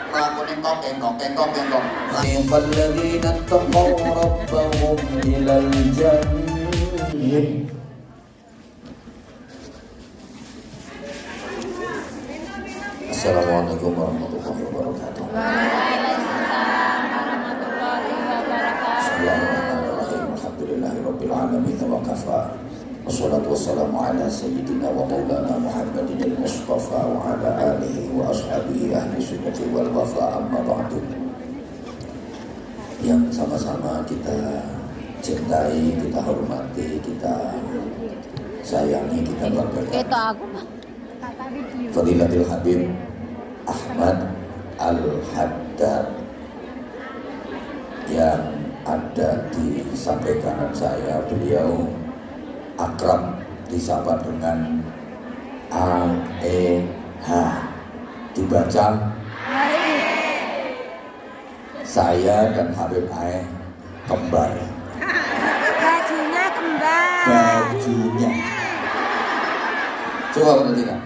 Melakukan tokeng. Alladzina taqaw rabbahum ilal jannah. Assalamualaikum warahmatullahi wabarakatuh. Waalaikumsalam warahmatullahi wabarakatuh. Bismillahirrahmanirrahim. Alhamdulillahirabbil alamin wa kafa. Wassalatu wassalamu ala sayyidina wa maulana Muhammadin al-Mustafa wa ala alihi wa ashabihi ahli sunnati wal wafa, amma ba'du. Yang sama-sama kita cintai, kita hormati, kita sayangi, kita banggakan. Itu aku. Fadilatul Habib Ahmad Al-Haddad yang ada di samping kanan saya. Beliau akrab disapa dengan AEH, dibaca saya dan Habib AE kembar. Bajunya kembar. Bajunya. Coba perhatikan.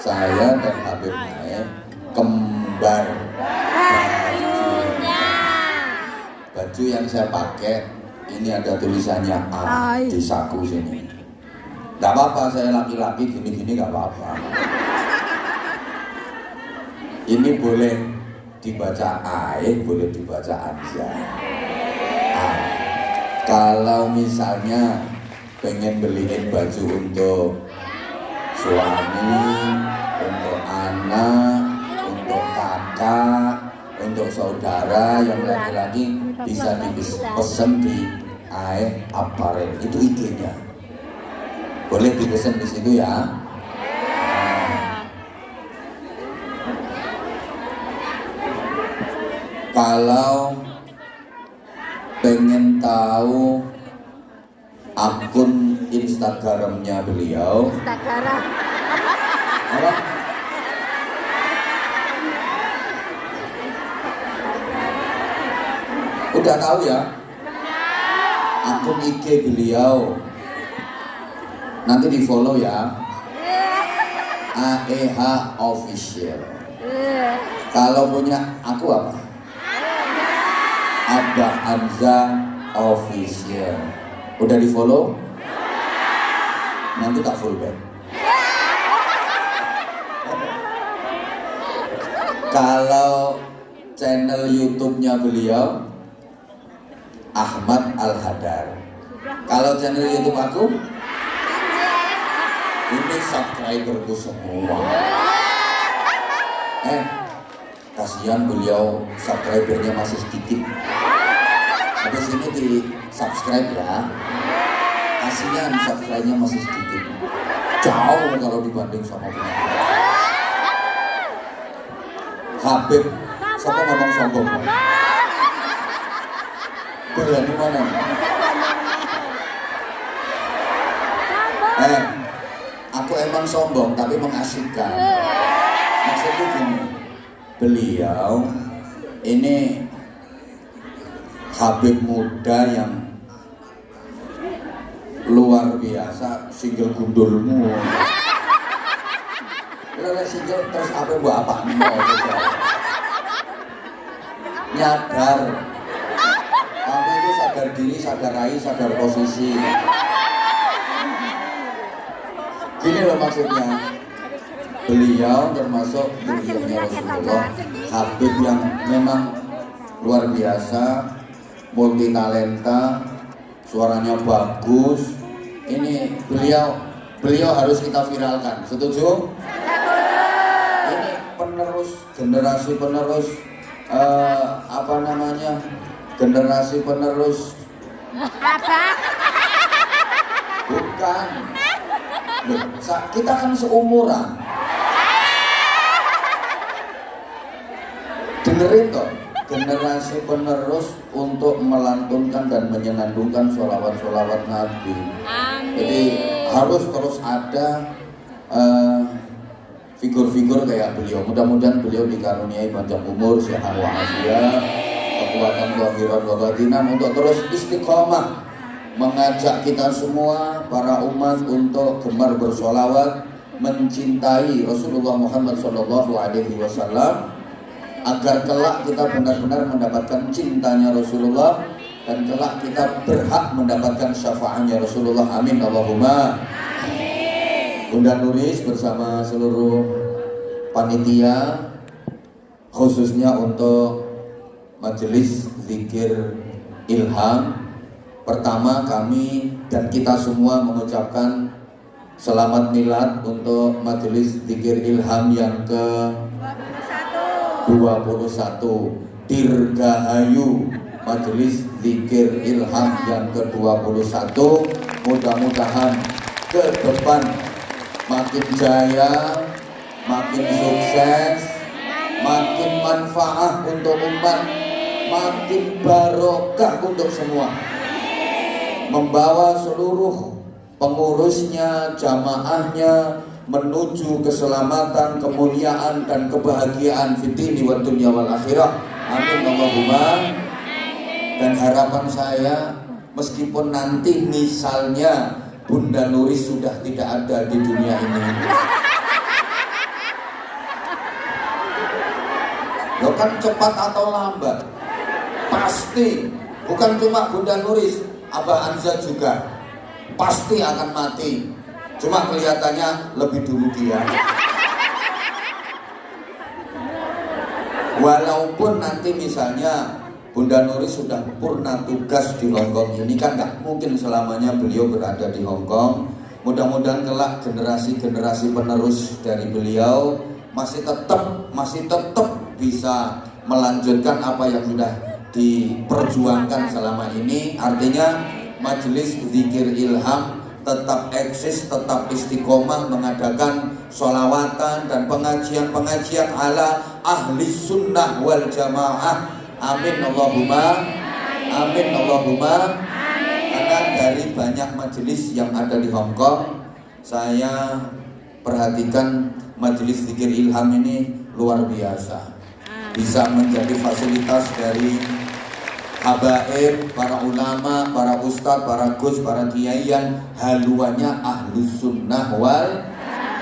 Saya dan Habib AE kembar bajunya. Baju yang saya pakai ini ada tulisannya A di saku sini. Gak apa-apa, saya laki-laki gini-gini gak apa-apa. Ini boleh dibaca AE, boleh dibaca Anja. Kalau misalnya pengen beliin baju untuk suami, untuk anak, untuk kakak, untuk saudara yang laki-laki, bisa dipesan di AE Apparel. Itu IG-nya. Boleh dipesan di situ ya. Kalau pengen tahu akun Instagramnya beliau, Instagram. apa? Udah tahu ya? Akun IG beliau nanti di follow ya. AEH Official. Kalau punya aku apa? Abah Hamza Official. Udah di follow? Nanti tak full back. Kalau channel YouTube-nya beliau Ahmad Al-Haddad. Kalau channel YouTube aku, ini subscriberku semua. Kasihan beliau subscribernya masih sedikit. Habis ini di subscribe ya. Kasihan subscribe-nya masih sedikit. Jauh kalau dibanding sama punya Habib. Siapa ngomong sombong? Berani mana? Aku emang sombong tapi mengasyikkan. Maksudnya gini, beliau ini Habib muda yang luar biasa, single gundulmu. Lele single terus apa buat apa mau gitu. Nyadar. Kamu itu sadar diri, sadar rai, sadar posisi. Gini loh maksudnya. Beliau termasuk beliaunya Rasulullah, Habib yang memang luar biasa, multi talenta, suaranya bagus. Ini beliau harus kita viralkan. Setuju? Ini generasi penerus generasi penerus bukan. Kita kan seumuran. Dengerin toh, generasi penerus untuk melantunkan dan menyenandungkan sholawat-sholawat Nabi. Amin. Jadi harus terus ada figur-figur kayak beliau. Mudah-mudahan beliau dikaruniai panjang umur, sehat walafiat, kekuatan zahiran wa batinan untuk terus istiqomah mengajak kita semua para umat untuk gemar bersolawat, mencintai Rasulullah Muhammad SAW, agar kelak kita benar-benar mendapatkan cintanya Rasulullah dan kelak kita berhak mendapatkan syafaatnya Rasulullah. Amin Allahumma. Bunda Nuris bersama seluruh panitia, khususnya untuk majelis zikir ilham, pertama kami dan kita semua mengucapkan selamat milad untuk majelis zikir ilham yang ke-21, Dirgahayu majelis zikir ilham yang ke-21. Mudah-mudahan ke depan makin jaya, makin sukses, makin manfaat untuk umat, makin barokah untuk semua, membawa seluruh pengurusnya, jamaahnya menuju keselamatan, kemuliaan dan kebahagiaan fitini wa dunya wal akhirah. Amin Allahumma. Dan harapan saya, meskipun nanti misalnya Bunda Nuris sudah tidak ada di dunia ini, lo kan cepat atau lambat pasti, bukan cuma Bunda Nuris, Abah Anza juga pasti akan mati. Cuma kelihatannya lebih dulu dia. Walaupun nanti misalnya Bunda Nuris sudah purna tugas di Hongkong, ini kan nggak mungkin selamanya beliau berada di Hongkong. Mudah-mudahan kelak generasi-generasi penerus dari beliau masih tetap bisa melanjutkan apa yang sudah diperjuangkan selama ini. Artinya majelis zikir ilham tetap eksis, tetap istiqomah mengadakan sholawatan dan pengajian-pengajian ala ahli sunnah wal jamaah. Amin Allahumma. Amin Allahumma. Karena dari banyak majelis yang ada di Hongkong, saya perhatikan majelis zikir ilham ini luar biasa, bisa menjadi fasilitas dari habaib, para ulama, para ustadz, para gus, para kiai yang haluannya ahlus sunnah wal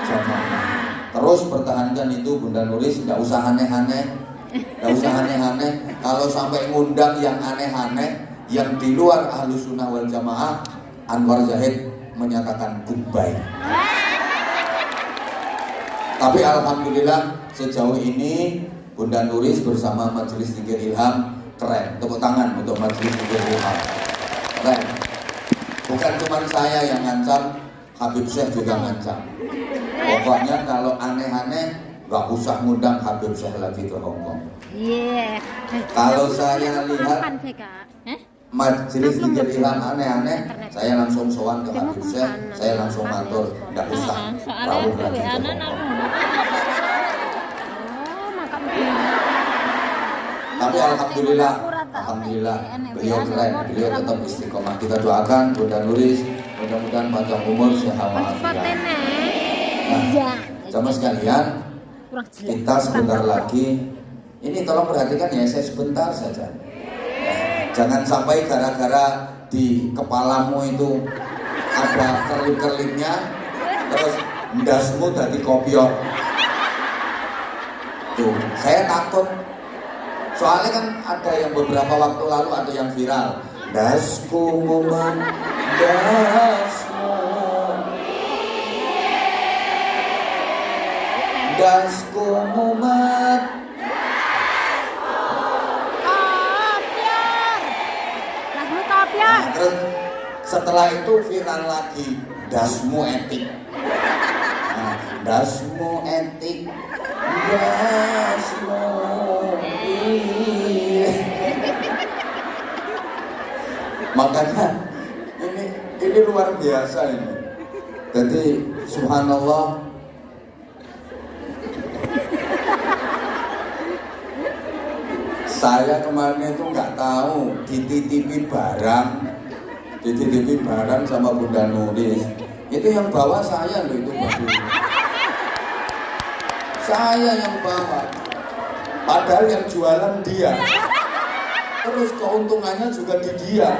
jamaah. Terus pertahankan itu Bunda Nuris, tidak usah aneh-aneh. Tidak usah aneh-aneh. Kalau sampai ngundang yang aneh-aneh, yang di luar ahlus sunnah wal jamaah, Anwar Zahid menyatakan goodbye. Tapi alhamdulillah sejauh ini Bunda Nuris bersama majelis zikir ilham keren. Tepuk tangan untuk majelis zikir ilham. Keren. Bukan cuma saya yang ngancam, Habib Syekh juga ngancam. Pokoknya kalau aneh-aneh gak usah ngundang Habib Syekh lagi ke Hongkong. Kalau saya lihat majelis zikir ilham aneh-aneh, saya langsung sowan ke Habib Syekh, saya langsung matur, gak usah rawuh lagi ke Hongkong. Tapi alhamdulillah beliau keren, beliau tetap istiqomah. Kita doakan Bunda Nuris mudah-mudahan panjang umur, sehat walafiat. Nah, sama sekalian, kita sebentar lagi, ini tolong perhatikan ya, saya sebentar saja. Jangan sampai gara-gara di kepalamu itu ada kerlip-kerlipnya, terus ndasmu dari kopiok. Tuh, saya takut. Soalnya kan ada yang beberapa waktu lalu ada yang viral. Dasku muman, dasmu, dasku muman. Nah, terus setelah itu viral lagi, dasmu etik. Nah, dasmu etik, dasmu. Makanya ini luar biasa ini. Jadi subhanallah, saya kemarin itu nggak tahu dititipi barang sama Bunda Nuris. Itu yang bawa saya loh, itu baju. Saya yang bawa. Padahal yang jualan dia. Terus keuntungannya juga di dia.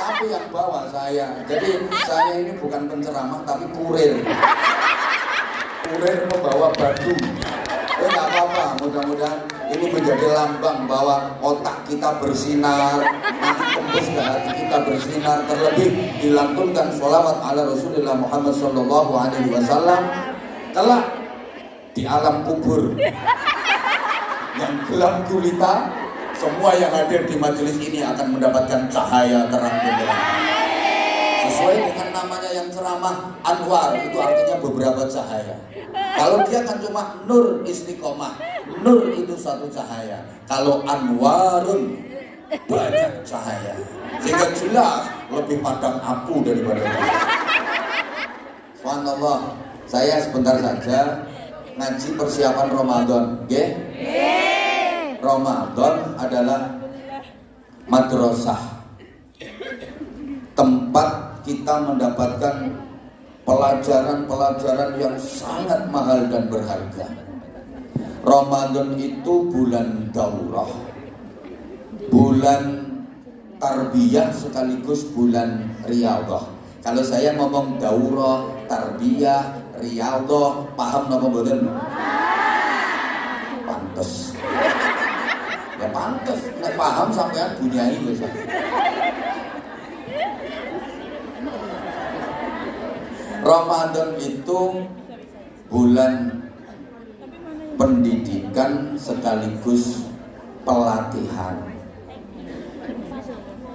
Tapi yang bawa saya. Jadi saya ini bukan penceramah tapi kurir. Kurir membawa batu. Nggak apa-apa, mudah-mudahan ini menjadi lambang bahwa otak kita bersinar, nanti tembus ke hati kita bersinar, terlebih dilantunkan sholawat ala Rasulullah Muhammad Sallallahu Alaihi Wasallam. Kelak di alam kubur yang gelap gulita, semua yang hadir di majelis ini akan mendapatkan cahaya terang benderang. Sesuai dengan namanya yang ceramah, Anwar itu artinya beberapa cahaya. Kalau dia kan cuma nur istiqomah, nur itu satu cahaya. Kalau Anwarun banyak cahaya, sehingga jelas lebih padam apu daripada itu. Subhanallah, saya sebentar saja ngaji persiapan Ramadan, oke? Ramadan adalah madrasah, tempat kita mendapatkan pelajaran-pelajaran yang sangat mahal dan berharga. Ramadan itu bulan daurah, bulan tarbiyah sekaligus bulan riyadhah. Kalau saya ngomong daurah, tarbiyah, riyadhah, paham napa mboten? Pantes. Ya pantes, nek paham sampean bunyai wis. Ramadan itu bulan pendidikan sekaligus pelatihan.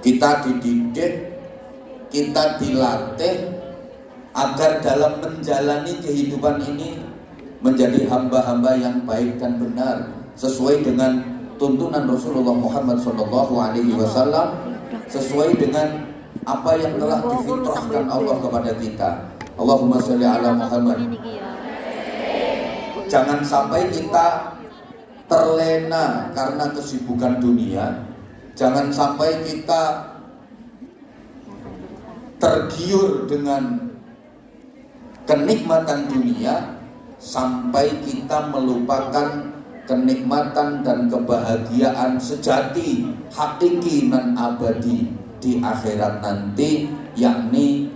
Kita dididik, kita dilatih agar dalam menjalani kehidupan ini menjadi hamba-hamba yang baik dan benar sesuai dengan tuntunan Rasulullah Muhammad SAW, sesuai dengan apa yang telah difitrahkan Allah kepada kita. Allahumma sholli ala Muhammad. Jangan sampai kita terlena karena kesibukan dunia. Jangan sampai kita tergiur dengan kenikmatan dunia sampai kita melupakan kenikmatan dan kebahagiaan sejati, hakiki dan abadi di akhirat nanti, yakni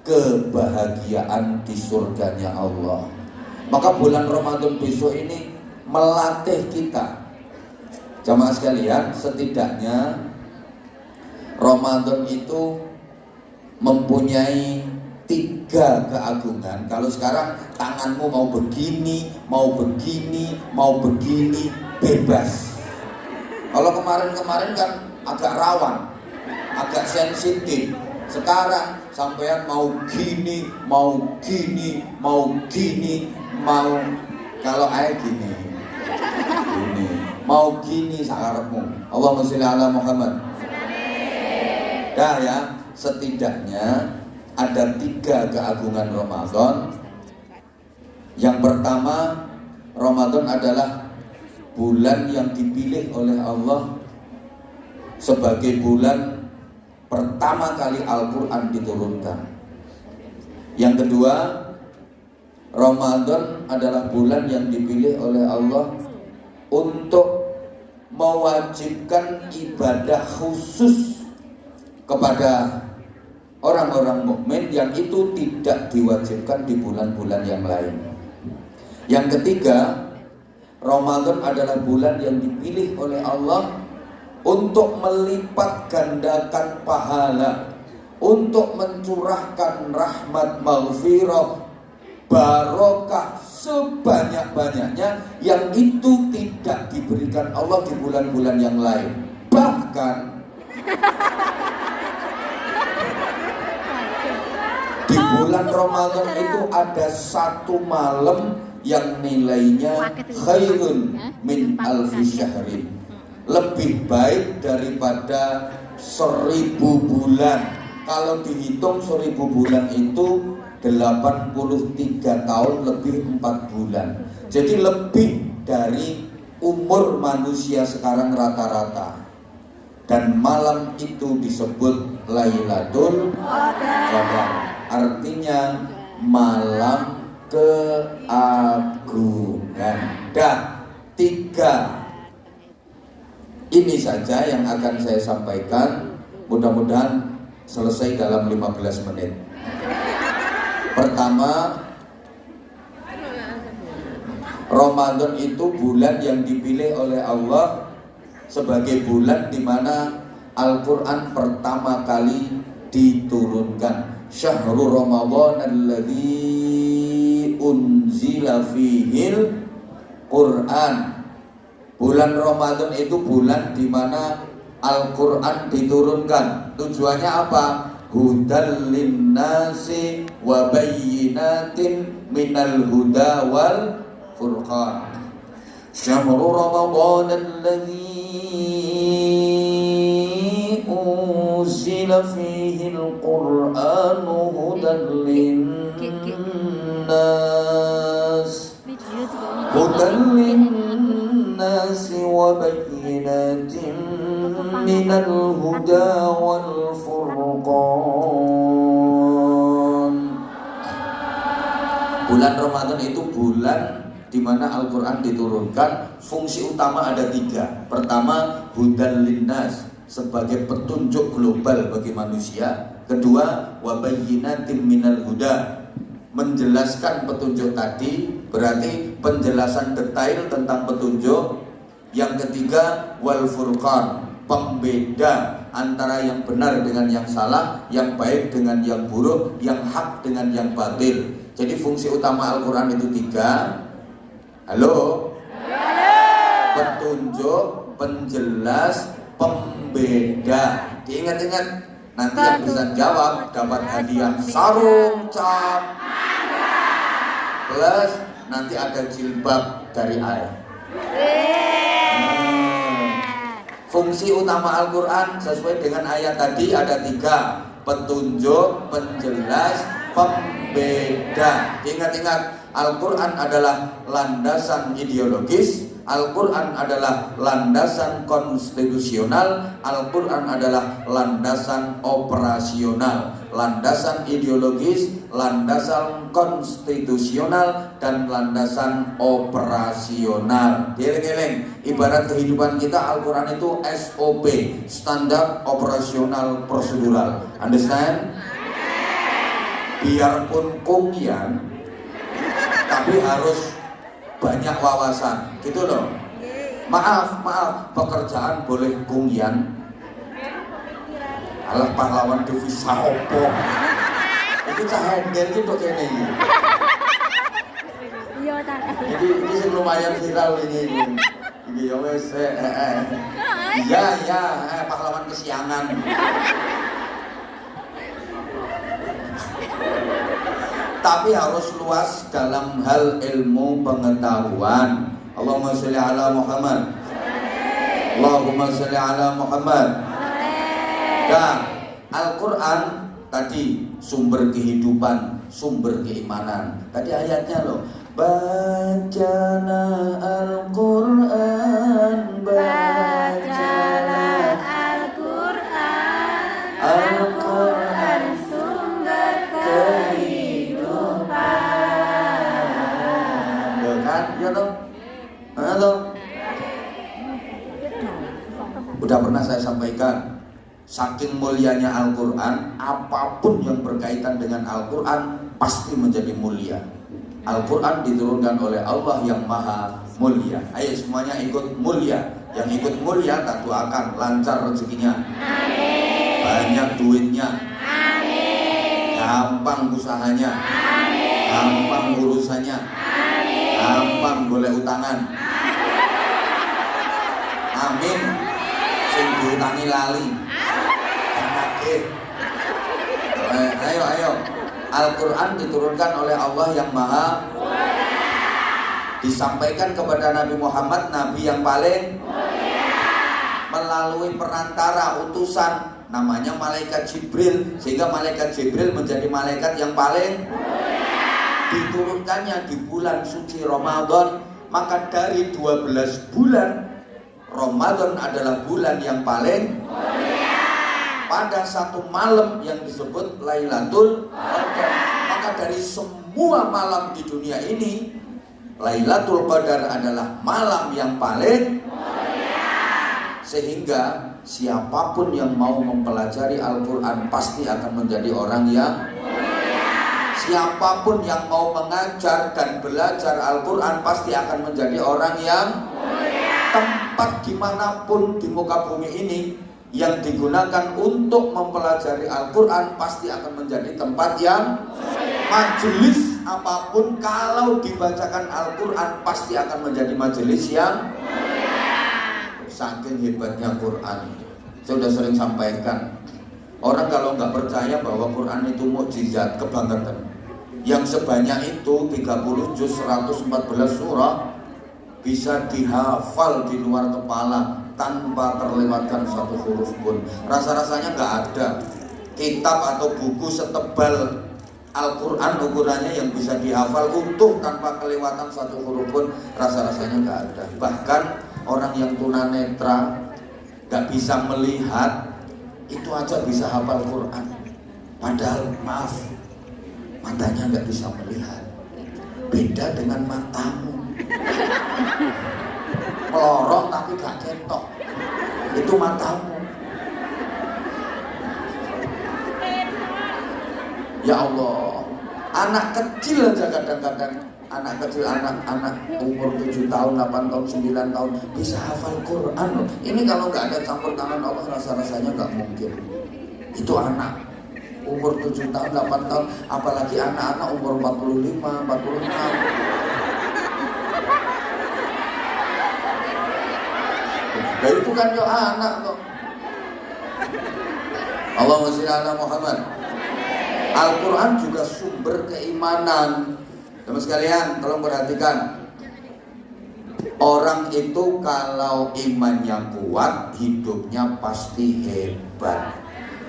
kebahagiaan di surganya Allah. Maka bulan Ramadan besok ini melatih kita. Jamaah sekalian, setidaknya Ramadan itu mempunyai 3 keagungan. Kalau sekarang tanganmu mau begini, mau begini, mau begini, bebas. Kalau kemarin-kemarin kan agak rawan, agak sensitif. Sekarang sampean mau gini, mau gini, mau gini, mau kalau ayah gini, mau gini sakarepmu. Allahumma sholli ala Muhammad. Dah ya, setidaknya ada 3 keagungan Ramadan. Yang pertama, Ramadan adalah bulan yang dipilih oleh Allah sebagai bulan pertama kali Al-Quran diturunkan. Yang kedua, Ramadan adalah bulan yang dipilih oleh Allah untuk mewajibkan ibadah khusus kepada orang-orang mukmin yang itu tidak diwajibkan di bulan-bulan yang lain. Yang ketiga, Ramadan adalah bulan yang dipilih oleh Allah untuk melipat gandakan pahala, untuk mencurahkan rahmat, maghfirah, barokah sebanyak-banyaknya yang itu tidak diberikan Allah di bulan-bulan yang lain. Bahkan di bulan Ramadan itu ada 1 malam yang nilainya khairun min alfi syahrin, lebih baik daripada 1000 bulan. Kalau dihitung 1000 bulan itu 83 tahun lebih 4 bulan. Jadi lebih dari umur manusia sekarang rata-rata. Dan malam itu disebut Lailatul Qadar. Artinya malam keagungan. Dah 3 ini saja yang akan saya sampaikan. Mudah-mudahan selesai dalam 15 menit. Pertama, Ramadan itu bulan yang dipilih oleh Allah sebagai bulan di mana Al-Quran pertama kali diturunkan. Syahrul Ramadan alladzi unzila fihil Quran. Bulan Ramadan itu bulan di mana Al-Quran diturunkan. Tujuannya apa? Hudal linnasi wa bayyinatin minal huda wal furqan. Syahrul Ramadan alladzi unzila fihi al-Qur'an hudan linnas wa bayyinatin minal huda wal furqan. Bulan Ramadan itu bulan di mana Al-Quran diturunkan. Fungsi utama ada 3. Pertama, hudan linnas, sebagai petunjuk global bagi manusia. Kedua, wabayyinatin minal huda, menjelaskan petunjuk tadi, berarti penjelasan detail tentang petunjuk. Yang ketiga, wal furqan, pembeda antara yang benar dengan yang salah, yang baik dengan yang buruk, yang hak dengan yang batil. Jadi fungsi utama Al-Quran itu 3. Halo? Petunjuk, penjelas, pembeda. Diingat-ingat, nanti yang bisa jawab dapat hadiah sarung cap plus nanti ada jilbab dari air. Fungsi utama Al-Quran sesuai dengan ayat tadi ada 3. Petunjuk, penjelas, pembeda. Ingat-ingat, Al-Quran adalah landasan ideologis, Al-Quran adalah landasan konstitusional, Al-Quran adalah landasan operasional. Landasan ideologis, landasan konstitusional, dan landasan operasional. Dieling-eling, ibarat kehidupan kita, Al-Quran itu SOP, standar operasional prosedural. Understand? Biarpun kungyan, tapi harus banyak wawasan, gitu loh. Maaf, pekerjaan boleh kungyan. Alah pahlawan devisa opo. Itu cah handel gitu kene. Iya ta. Jadi ini sih lumayan viral ini. Ini ya wes Iya, pahlawan kesiangan. Tapi harus luas dalam hal ilmu pengetahuan. Allahumma sholli ala Muhammad. Allahumma sholli ala Muhammad. Dan Al-Quran tadi sumber kehidupan, sumber keimanan. Tadi ayatnya loh. Bacalah Al-Quran, Bacalah Al-Quran, Al-Quran sumber kehidupan. Ya kan? Ya toh? Halo. Udah pernah saya sampaikan, saking mulianya Al-Quran, apapun yang berkaitan dengan Al-Quran pasti menjadi mulia. Al-Quran diturunkan oleh Allah yang maha mulia. Ayo semuanya ikut mulia. Yang ikut mulia tak doakan lancar rezekinya. Amin. Banyak duitnya. Amin. Gampang usahanya. Amin. Gampang urusannya. Amin. Gampang boleh utangan. Amin. Sing diutangi lali. Ayo. Al-Quran diturunkan oleh Allah yang maha mulia. Disampaikan kepada Nabi Muhammad, Nabi yang paling mulia, melalui perantara utusan namanya malaikat Jibril, sehingga malaikat Jibril menjadi malaikat yang paling mulia. Diturunkannya di bulan suci Ramadan, maka dari 12 bulan Ramadan adalah bulan yang paling mulia. Pada satu malam yang disebut Lailatul Qadar, maka dari semua malam di dunia ini, Lailatul Qadar adalah malam yang paling mulia. Sehingga siapapun yang mau mempelajari Al-Quran pasti akan menjadi orang yang siapapun yang mau mengajar dan belajar Al-Quran pasti akan menjadi orang yang tempat dimanapun di muka bumi ini yang digunakan untuk mempelajari Al-Quran pasti akan menjadi tempat yang majelis apapun kalau dibacakan Al-Quran pasti akan menjadi majelis yang saking hebatnya Quran. Saya sudah sering sampaikan, orang kalau nggak percaya bahwa Quran itu mukjizat, kebangetan. Yang sebanyak itu 30 juz 114 surah bisa dihafal di luar kepala tanpa terlewatkan satu huruf pun. Rasa-rasanya nggak ada kitab atau buku setebal Al-Quran ukurannya yang bisa dihafal utuh tanpa kelewatan satu huruf pun. Rasa-rasanya nggak ada. Bahkan orang yang tunanetra nggak bisa melihat itu aja bisa hafal Quran. Padahal maaf, matanya nggak bisa melihat. Beda dengan matamu, melorot tapi gak ketok, itu matamu. Ya Allah, anak kecil aja kadang-kadang, anak kecil, anak umur 7 tahun, 8 tahun, 9 tahun bisa hafal Quran loh. Ini kalau gak ada campur tangan Allah rasa-rasanya gak mungkin. Itu anak umur 7 tahun, 8 tahun, apalagi anak-anak umur 45, 46. Nah itu kan yo anak kok. Allahumma sholli ala Muhammad. Al-Quran juga sumber keimanan. Teman sekalian, tolong perhatikan. Orang itu kalau imannya kuat, hidupnya pasti hebat.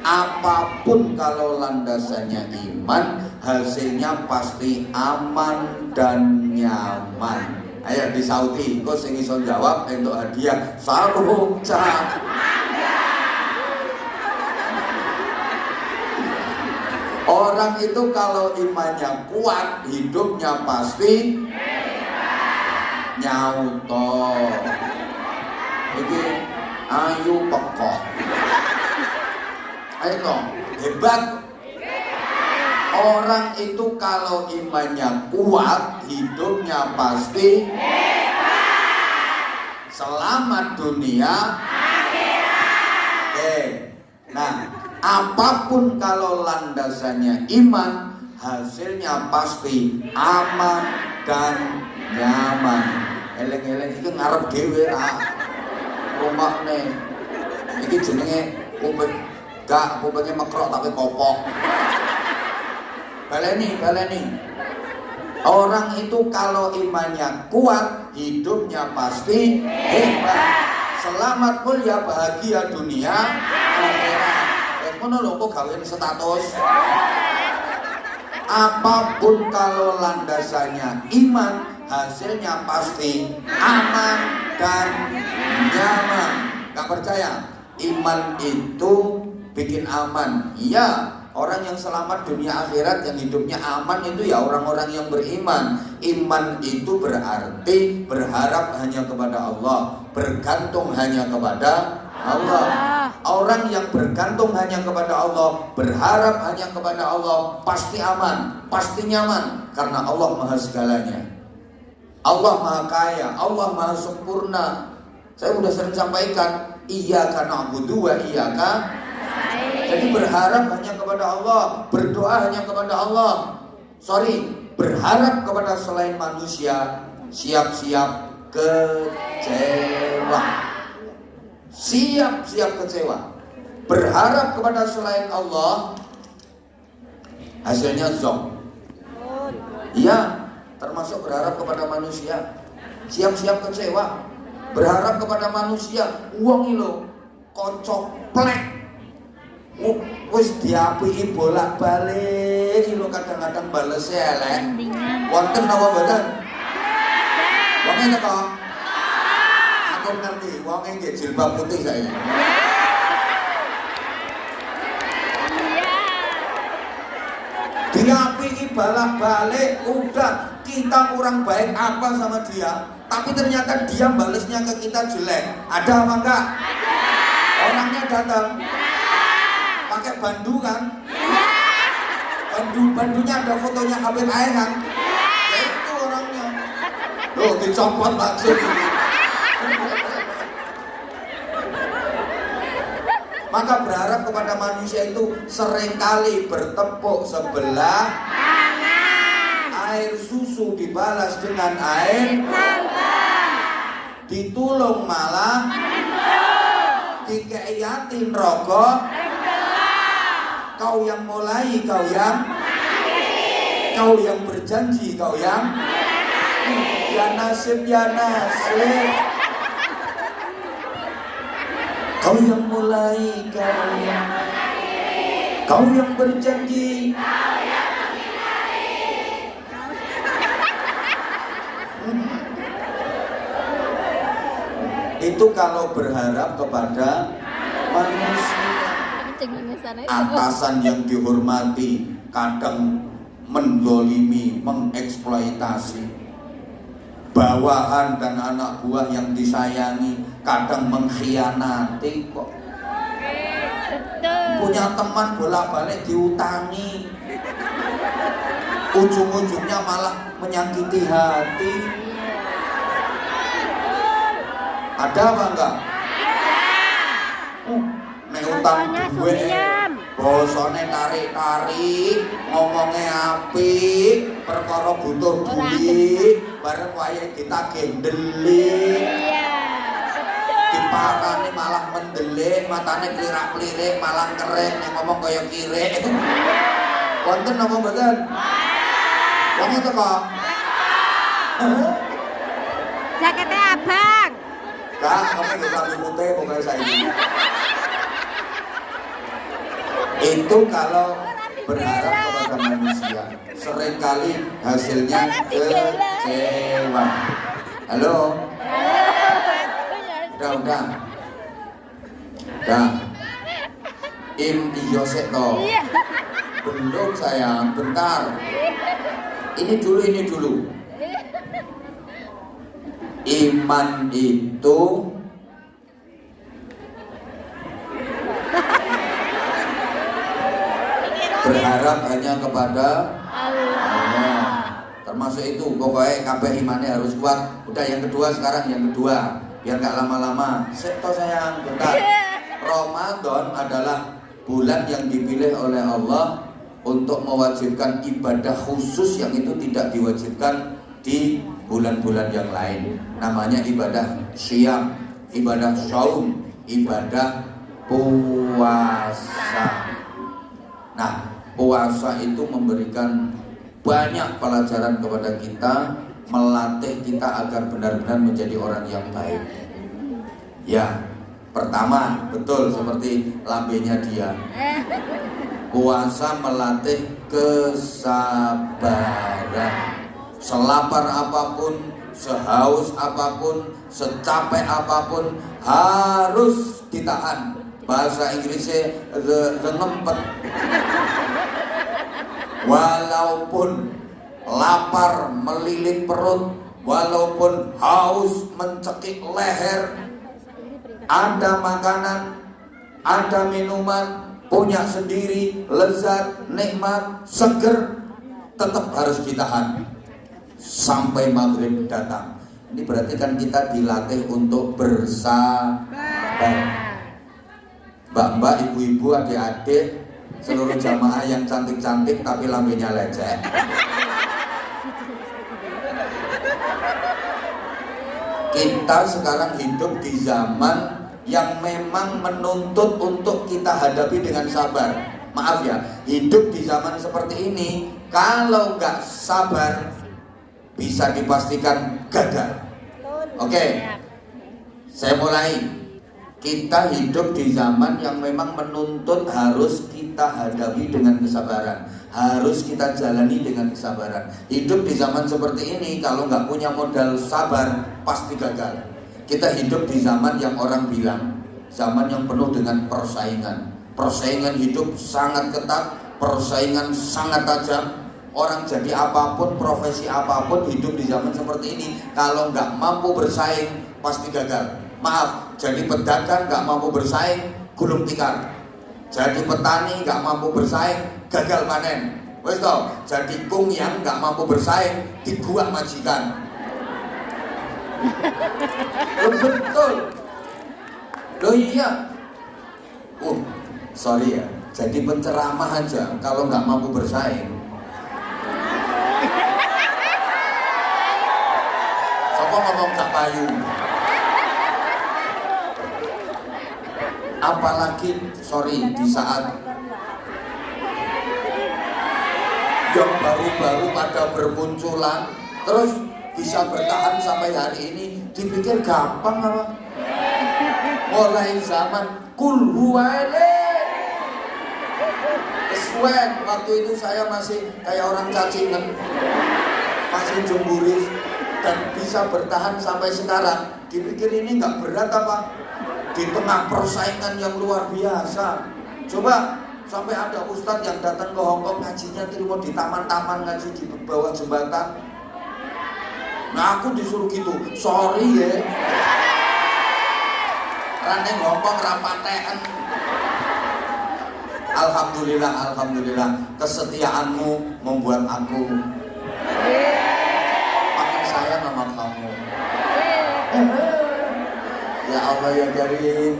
Apapun kalau landasannya iman, hasilnya pasti aman dan nyaman. Ayo disauti, kok sing iso jawab entuk hadiah sarung cap. Orang itu kalau imannya kuat, hidupnya pasti nyauto. Iki ayu pekok. Ayo dong, hebat. Orang itu kalau imannya kuat, hidupnya pasti selamat dunia akhirat. Oke. Nah, apapun kalau landasannya iman, hasilnya pasti aman dan nyaman. Eleng-eleng itu ngarep dhewe ra. Rumahne iki jenenge kuping gak kupingnya mekrok tapi kopok. Baleni. Orang itu kalau imannya kuat, hidupnya pasti hebat. Selamat mulia bahagia dunia akhirat. Ngono lho kok gawean status. Apapun kalau landasannya iman, hasilnya pasti aman dan nyaman. Gak percaya? Iman itu bikin aman. Iya, orang yang selamat dunia akhirat, yang hidupnya aman itu ya orang-orang yang beriman. Iman itu berarti berharap hanya kepada Allah, bergantung hanya kepada Allah. Orang yang bergantung hanya kepada Allah, berharap hanya kepada Allah, pasti aman, pasti nyaman. Karena Allah maha segalanya, Allah maha kaya, Allah maha sempurna. Saya sudah sering sampaikan, iyyaka na'budu wa iyyaka. Jadi berharap hanya kepada Allah, berdoa hanya kepada Allah. Berharap kepada selain manusia, siap-siap kecewa. Siap-siap kecewa. Berharap kepada selain Allah, hasilnya zonk. Iya, termasuk berharap kepada manusia, siap-siap kecewa. Berharap kepada manusia, uang ilo kocok plek. Wis diapiki bolak-balik ilo kadang-kadang bales elek. Wonten napa mboten? Wong ngene kok. Aku ngerti, wong nggih jilbab putih saiki. Diapiki bolak-balik, udah kita kurang baik apa sama dia, tapi ternyata dia balesnya ke kita jelek. Ada apa enggak? Ada. Orangnya datang. Pakai bandu kan? Bandunya ada fotonya Habib Air kan? Ya itu orangnya. Loh, dicopot langsung. Maka berharap kepada manusia itu seringkali bertepuk sebelah air susu dibalas dengan air ditulung malah dikei yatim rokok. Kau yang mulai, kau yang berjanji, kau yang ya nasib, ya nasib. Kau yang mulai, kau yang berjanji. Itu kalau berharap kepada manusia. Atasan yang dihormati kadang mendolimi, mengeksploitasi. Bawahan dan anak buah yang disayangi kadang mengkhianati kok. Punya teman bolak-balik diutangi, ujung-ujungnya malah menyakiti hati. Ada apa enggak? Nek utang duwe bosone tarik-tarik, ngomongnya apik, perkara butuh duit, bareng wayahe ditagih ndelik. Diparani malah mendelik, matane klirak-klirik, malah keren, yang ngomong kaya kirek. Wonten napa mboten? Wong itu kok. Jaketnya abang. Kak, kamu nggak sampai putih pokoknya saya ini. Itu kalau berharap kepada manusia, seringkali hasilnya kecewa. Halo? Udah. Iyo sek toh. Belum sayang, bentar. Ini dulu. Iman itu berharap hanya kepada Allah. Termasuk itu, pokoknya kabeh imannya harus kuat. Udah yang kedua sekarang, biar gak lama-lama. Seto sayang, bentar. Ramadan adalah bulan yang dipilih oleh Allah untuk mewajibkan ibadah khusus yang itu tidak diwajibkan di bulan-bulan yang lain. Namanya ibadah syiyam, ibadah saum, ibadah puasa. Nah, puasa itu memberikan banyak pelajaran kepada kita, melatih kita agar benar-benar menjadi orang yang baik. Ya, pertama, betul seperti lambenya dia. Puasa melatih kesabaran. Selapar apapun, sehaus apapun, secapek apapun harus ditahan. Bahasa Inggrisnya the ngempet. Walaupun lapar melilit perut, walaupun haus mencekik leher, ada makanan, ada minuman, punya sendiri, lezat, nikmat, seger, tetap harus ditahan sampai maghrib datang. Ini berarti kan kita dilatih untuk bersabar. Mbak-mbak, ibu-ibu, adik-adik, seluruh jamaah yang cantik-cantik tapi lambenya lecek. Kita sekarang hidup di zaman yang memang menuntut untuk kita hadapi dengan sabar. Maaf ya, hidup di zaman seperti ini kalau nggak sabar bisa dipastikan gagal. Oke, saya mulai. Kita hidup di zaman yang memang menuntut harus kita hadapi dengan kesabaran, harus kita jalani dengan kesabaran. Hidup di zaman seperti ini kalau nggak punya modal sabar pasti gagal. Kita hidup di zaman yang orang bilang zaman yang penuh dengan persaingan. Persaingan hidup sangat ketat, persaingan sangat tajam. Orang jadi apapun, profesi apapun, hidup di zaman seperti ini kalau nggak mampu bersaing pasti gagal. Maaf, jadi pedagang nggak mampu bersaing gulung tikar. Jadi petani nggak mampu bersaing, gagal panen. Wes toh, jadi kung yang nggak mampu bersaing, dibuang majikan. Betul. Loh iya. Sorry ya. Jadi penceramah aja kalau nggak mampu bersaing. Sopo ngomong gak payu. Apalagi sorry di saat yang baru-baru pada bermunculan terus bisa bertahan sampai hari ini, dipikir gampang apa? Mulai zaman kul huwaile. Kesuwen waktu itu saya masih kayak orang cacingan, masih jemburis dan bisa bertahan sampai sekarang. Dipikir ini nggak berat apa? Di tengah persaingan yang luar biasa. Coba sampai ada ustadz yang datang ke Hongkong ngajinya terima di taman-taman, ngaji di bawah jembatan. Nah aku disuruh gitu, sorry ya. Raneng Hongkong rapatean. Alhamdulillah, alhamdulillah, kesetiaanmu membuat aku makin sayang sama kamu. Ya Allah ya Karim,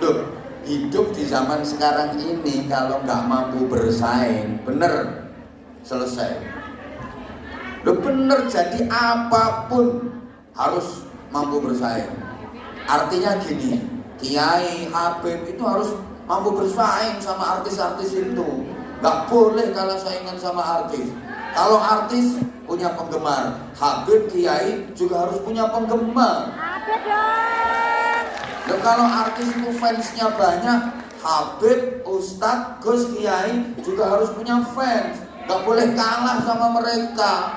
hidup di zaman sekarang ini kalau nggak mampu bersaing, bener selesai. Lo bener, jadi apapun harus mampu bersaing. Artinya gini, Kiai, Habib itu harus mampu bersaing sama artis-artis itu. Nggak boleh kalah saingan sama artis. Kalau artis punya penggemar, Habib, Kiai juga harus punya penggemar. Dan kalau artis itu fansnya banyak, Habib, Ustadz, Gus, Kiai juga harus punya fans. Gak boleh kalah sama mereka.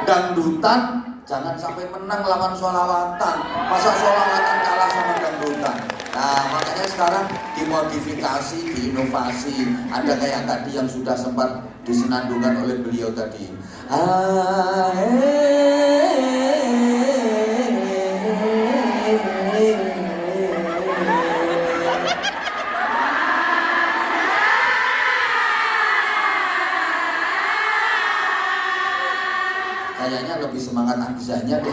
Dangdutan jangan sampai menang lawan sholawatan. Masa sholawatan kalah sama dangdutan? Nah makanya sekarang dimodifikasi, diinovasi. Ada kayak tadi yang sudah sempat disenandungkan oleh beliau tadi. Kayaknya lebih semangat Hamzahnya deh.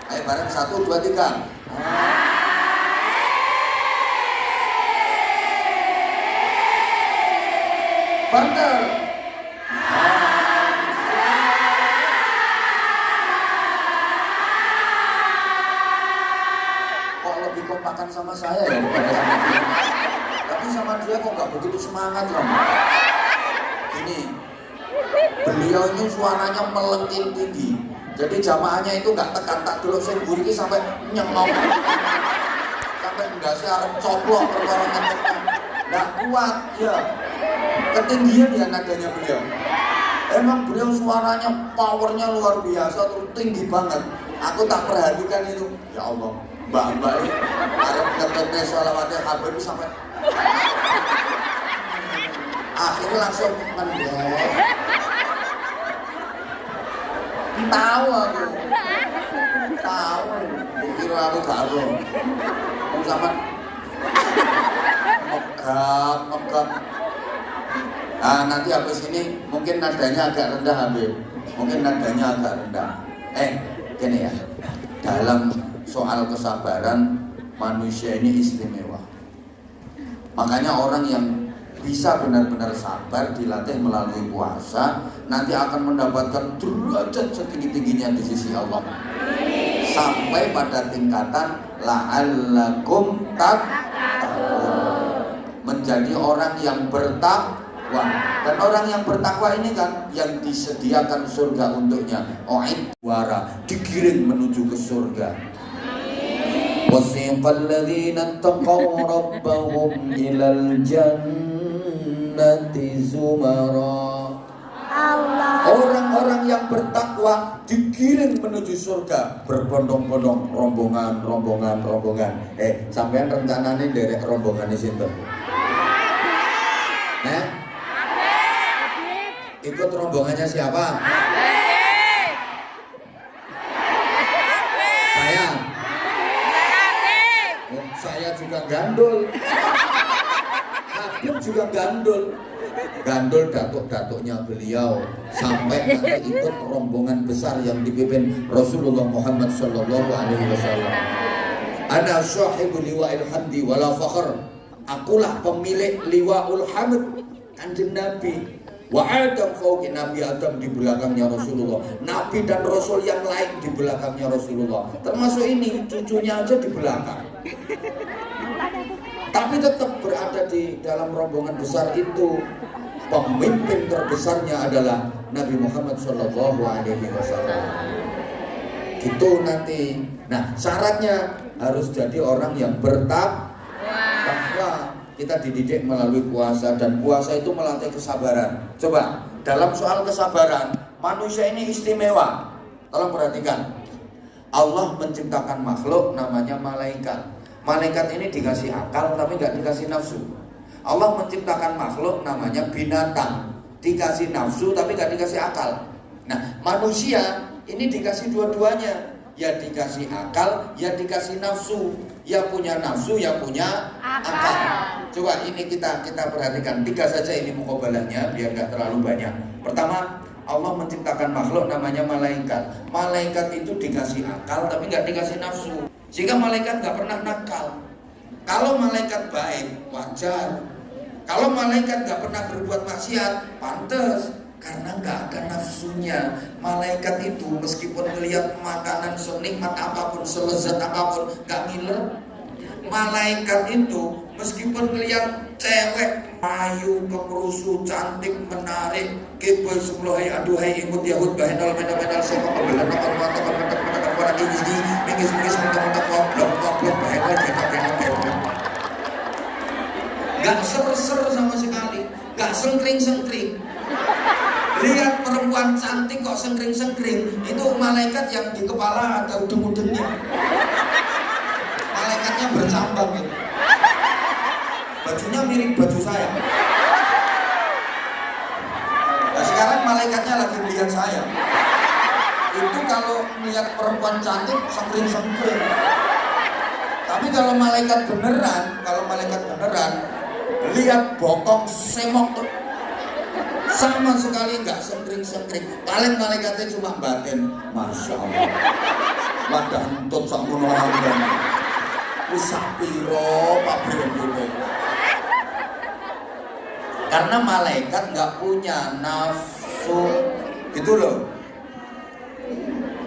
Ayo bareng 1, 2, 3. Banter. Kok lebih kompakan sama saya ya daripada sama dia. Tapi sama dia kok nggak begitu semangat loh. Ini beliau ini suaranya melengking tinggi. Jadi jamaahnya itu nggak tekan tak dulu saya buriki sampai nyengok. Sampai enggak sih harap coplok perkarangan. Nggak kuat ya. Ketinggian ya nadanya beliau. Emang beliau suaranya powernya luar biasa, terus tinggi banget. Aku tak perhatikan itu. Ya Allah, mbak-mbak ini harap ngetutnya sholawatnya Habib sampai akhirnya langsung mendek. Tahu aku, kira aku baru. Sama megap. Nah nanti habis ini mungkin nadanya agak rendah Habib. Mungkin nadanya agak rendah. Gini ya, dalam soal kesabaran manusia ini istimewa. Makanya orang yang bisa benar-benar sabar dilatih melalui puasa, nanti akan mendapatkan derajat setinggi-tingginya di sisi Allah. Sampai pada tingkatan la'allakum tattaqun, menjadi orang yang bertakwa. Dan orang yang bertakwa ini kan yang disediakan surga untuknya. Wara digiring menuju ke surga. Wasiqal ladzina taqaw rabbahum ilal jannati zumara. Orang-orang yang bertakwa digiring menuju surga berbondong-bondong, rombongan. Sampean rencananya derek rombongan di situ. Ikut rombongannya siapa? Saya juga gandul. Habib juga gandul. Gandul datuk-datuknya beliau sampai nanti ikut rombongan besar yang dipimpin Rasulullah Muhammad sallallahu alaihi wasallam. Ana sahibu liwa'il hamdi wala fakhr. Akulah pemilik liwa'ul hamd, Kanjeng Nabi. Wa Adam fauqi Nabi Adam, di belakangnya Rasulullah. Nabi dan Rasul yang lain di belakangnya Rasulullah. Termasuk ini cucunya aja di belakang. Tapi tetap berada di dalam rombongan besar itu. Pemimpin terbesarnya adalah Nabi Muhammad Shallallahu Alaihi Wasallam. Gitu nanti. Nah, syaratnya harus jadi orang yang bertakwa. Kita dididik melalui puasa, dan puasa itu melatih kesabaran. Coba dalam soal kesabaran, manusia ini istimewa. Tolong perhatikan. Allah menciptakan makhluk namanya malaikat. Malaikat ini dikasih akal tapi nggak dikasih nafsu. Allah menciptakan makhluk namanya binatang, dikasih nafsu tapi nggak dikasih akal. Nah, manusia ini dikasih dua-duanya, ya dikasih akal, ya dikasih nafsu. Ya punya nafsu, ya punya akal. Coba ini kita perhatikan, 3 saja ini muqabalahnya biar nggak terlalu banyak. Pertama, Allah menciptakan makhluk namanya malaikat. Malaikat itu dikasih akal tapi nggak dikasih nafsu, sehingga malaikat nggak pernah nakal. Kalau malaikat baik, wajar. Kalau malaikat nggak pernah berbuat maksiat, pantas. Karena nggak ada nafsunya. Malaikat itu meskipun melihat makanan senikmat apapun, selezat apapun, nggak ngiler. Malaikat itu meskipun melihat cewek ayu, kemerusu, cantik, menarik, keboy sebelahai aduhai imut yahud bahenol menal semua pembelan nakon mata mentak para gigi mingis mentak ngoblok bahenol benak. Gak ser-ser sama sekali, gak sengkring-sengkring. Lihat perempuan cantik kok sengkring-sengkring, itu malaikat yang di kepala ada udeng-udengnya. Malaikatnya bercambang gitu. Bajunya mirip baju saya. Nah, sekarang malaikatnya lagi melihat saya. Itu kalau melihat perempuan cantik sengkring-sengkring. Tapi kalau malaikat beneran, lihat bokong semok tuh, sama sekali nggak sengkring-sengkring. Paling malaikatnya cuma batin, masya Allah. Wadah untuk sakmono orang. Usapiro pabrik gitu. Karena malaikat nggak punya nafsu, itu loh.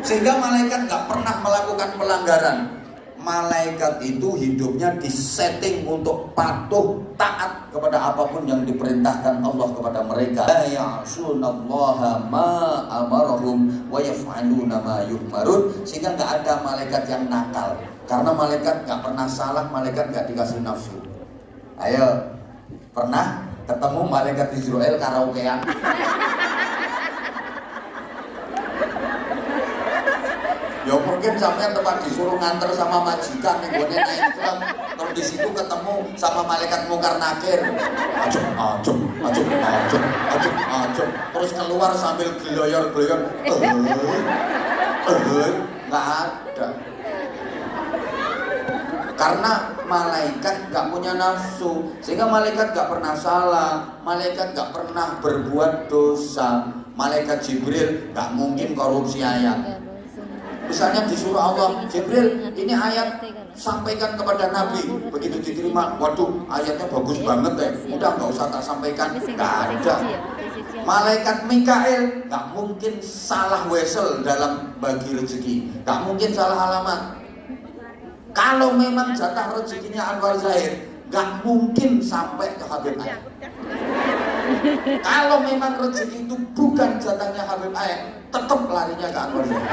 Sehingga malaikat nggak pernah melakukan pelanggaran. Malaikat itu hidupnya disetting untuk patuh taat kepada apapun yang diperintahkan Allah kepada mereka. La ya'sunallaha ma amarahum wa yaf'aluna ma yu'marun. Sehingga nggak ada malaikat yang nakal. Karena malaikat nggak pernah salah, malaikat nggak dikasih nafsu. Ayo, pernah ketemu malaikat Israel karaokean? Ya mungkin sampean tempat disuruh nganter sama majikan yang gue naik Islam, terus di situ ketemu sama malaikat mungkar nakir, acuk, terus keluar sambil geloyor, nggak ada. Karena malaikat nggak punya nafsu, sehingga malaikat nggak pernah salah, malaikat nggak pernah berbuat dosa. Malaikat Jibril nggak mungkin korupsi ayat. Misalnya disuruh Allah, Jibril ini ayat sampaikan kepada Nabi. Begitu diterima, waduh ayatnya bagus banget ya, udah nggak usah tak sampaikan. Nggak ada. Malaikat Mikael nggak mungkin salah wesel dalam bagi rezeki, nggak mungkin salah alamat. Kalau memang jatah rezekinya Anwar Zahir, nggak mungkin sampai ke Habib Ain. Kalau memang rezeki itu bukan jatahnya Habib Ain, tetap larinya ke Anwar Zahir.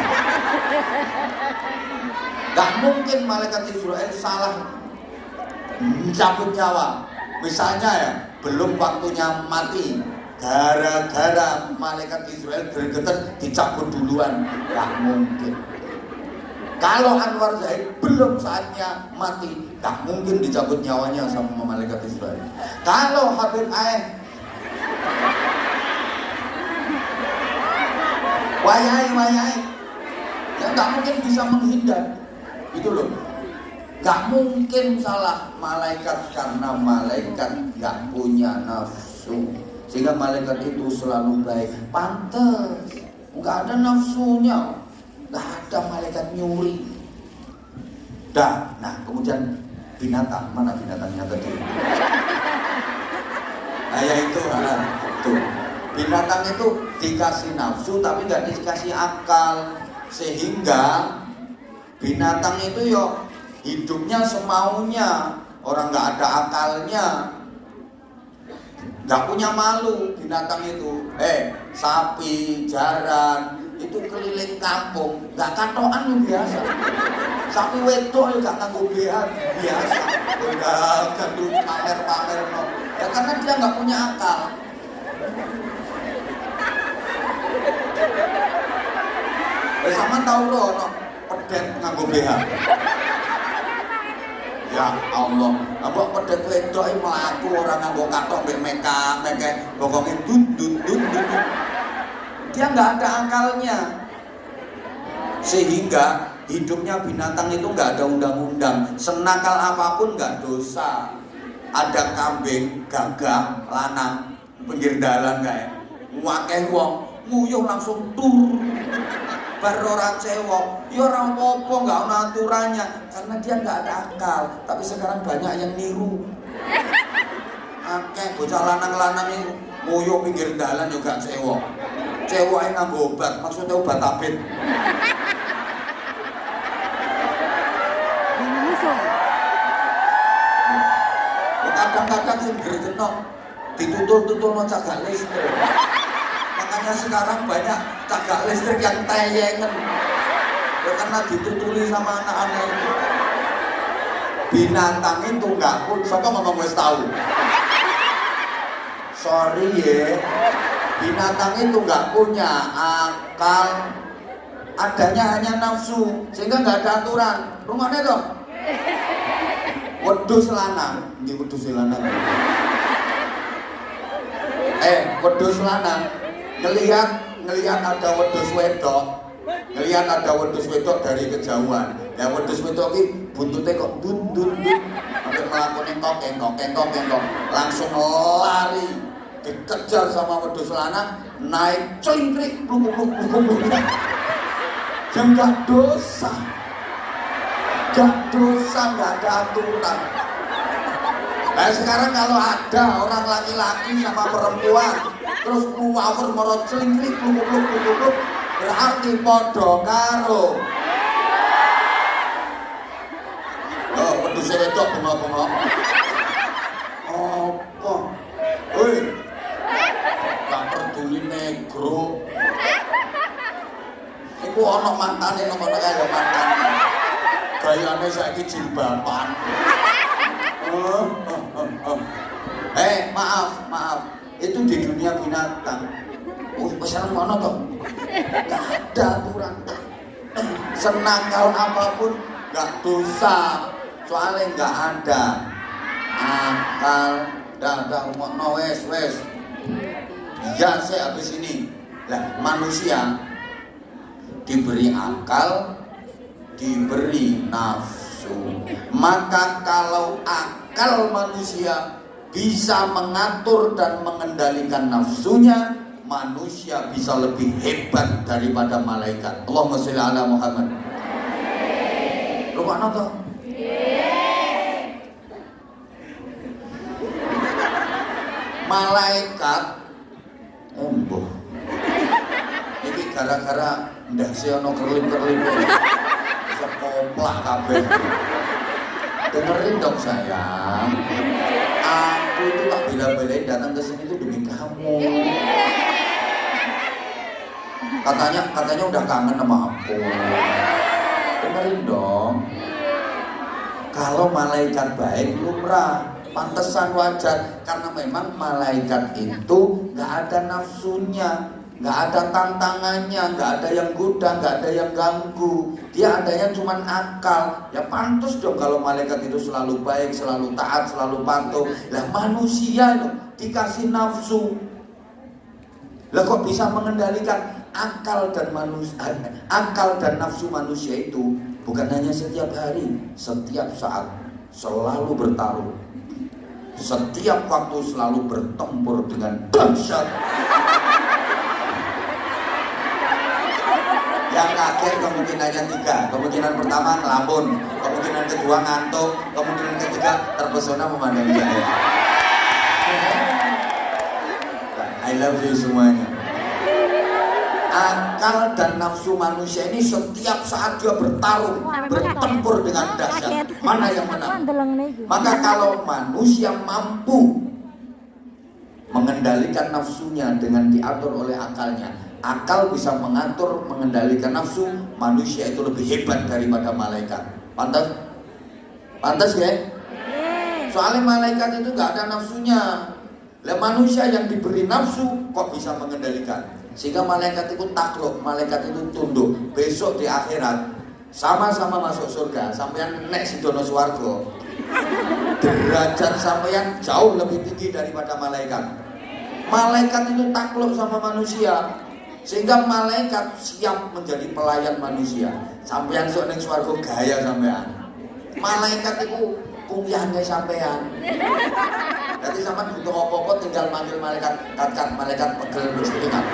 Gak mungkin malaikat Israel salah mencabut nyawa. Misalnya ya, belum waktunya mati, gara-gara malaikat Israel gregetan dicabut duluan. Gak mungkin. Kalau Anwar Zahid belum saatnya mati, gak mungkin dicabut nyawanya sama malaikat Israel. Kalau Habib Ain wayai, ya nggak mungkin bisa menghindar, itu loh. Gak mungkin salah malaikat, karena malaikat gak punya nafsu. Sehingga malaikat itu selalu baik. Pantes, gak ada nafsunya. Gak ada malaikat nyuri. Nah kemudian binatang, mana binatangnya tadi? Nah ya itu, tuh. Binatang itu dikasih nafsu tapi gak dikasih akal. Sehingga binatang itu hidupnya semaunya, orang nggak ada akalnya, nggak punya malu binatang itu. Sapi, jaran itu keliling kampung, nggak katokan biasa. Sapi wedok nggak nganggo BH biasa, nggak gandul pamer no. Ya karena dia nggak punya akal. Sama tahu no pedet nganggo BH. Ya Allah, apa pedet wedok mlaku ora nganggo katok mbek meke bokonge dut. Dia nggak ada akalnya. Sehingga hidupnya binatang itu nggak ada undang-undang. Senakal apapun nggak dosa. Ada kambing, gagah, lanang pinggir dalan kae. Wakeh wong nguyuh langsung tur. Bar ora cewek, ya ora apa-apa, enggak ana aturannya karena dia enggak ada akal. Tapi sekarang banyak yang niru. Akeh bocah lanang-lanang itu nguyuh pinggir dalan juga cewek. Ceweke nganggo obat, maksudnya obat tabit. Kadang-kadang sing gregetno ditutul-tutulno cagak listrik. Makanya sekarang banyak cagak listrik yang tayengen ya karena ditutuli sama anak-anak itu. Binatang itu nggak pun, siapa ngomong wis tahu? Sorry ya, binatang itu nggak punya akal, adanya hanya nafsu, sehingga nggak ada aturan. Rumahnya dong wedhus lanang, ini wedhus lanang. Wedhus lanang ngelihat ada wedhus wedok dari kejauhan. Ya wedhus wedok iki buntute kok dundun sampai melakukan entok, langsung lari dikejar sama wedhus lanang, naik celingkrik bluk. Enggak dosa, enggak ada aturan. Nah sekarang kalau ada orang laki-laki sama perempuan terus muawur merot celingkrik bluk, berarti podo karo wedhus wedok bengok-bengok. Apa? Woi, gak peduli negro. Iku ana mantane ngono kaya mantane. Gayane saiki jilbaban. Maaf. Itu di dunia binatang. Pesan mana toh? Gak ada aturan. Senakal apapun gak dosa. Soalnya gak ada akal. Dah umokno wes. Ya saya habis ini. Lah manusia diberi akal, diberi nafsu. Maka kalau akal manusia bisa mengatur dan mengendalikan nafsunya, manusia bisa lebih hebat daripada malaikat. Allahumma sholli ala Muhammad. Rukana toh? Malaikat embuh. Ini gara-gara ndase ana kerlim-kerlim. Sepoplak kabeh. Dengerin dong sayang. Aku itu tak bela-belain datang ke sini itu demi kamu. Katanya udah kangen sama aku. Dengerin dong. Kalau malaikat baik lumrah, pantesan wajar karena memang malaikat itu nggak ada nafsunya, nggak ada tantangannya, nggak ada yang goda, nggak ada yang ganggu. Dia adanya cuma akal. Ya pantas dong kalau malaikat itu selalu baik, selalu taat, selalu patuh. Lah manusia itu dikasih nafsu. Lah kok bisa mengendalikan akal dan nafsu manusia itu Bukan hanya setiap hari, setiap saat selalu bertarung. Setiap waktu selalu bertempur dengan dahsyat. Yang kaget kemungkinannya 3. Kemungkinan pertama ngelamun, kemungkinan kedua ngantuk, kemungkinan ketiga terpesona memandang saya. I love you semuanya. Akal dan nafsu manusia ini setiap saat dia bertarung, bertempur dengan dahsyat. Mana yang menang? Maka kalau manusia mampu mengendalikan nafsunya dengan diatur oleh akalnya, akal bisa mengatur, mengendalikan nafsu, manusia itu lebih hebat daripada malaikat. Pantas? Pantas ya? Soalnya malaikat itu nggak ada nafsunya. Lah manusia yang diberi nafsu kok bisa mengendalikan? Sehingga malaikat itu takluk, malaikat itu tunduk. Besok di akhirat sama-sama masuk surga. Sampeyan nek sidono swarga, derajat sampeyan jauh lebih tinggi daripada malaikat. Malaikat itu takluk sama manusia, sehingga malaikat siap menjadi pelayan manusia. Sampeyan sok ning swarga gaya sampeyan. Malaikat itu kuliahnya sampeyan. Jadi sama butuh apa-apa tinggal manggil malaikat, kat malaikat pegel wis ikan.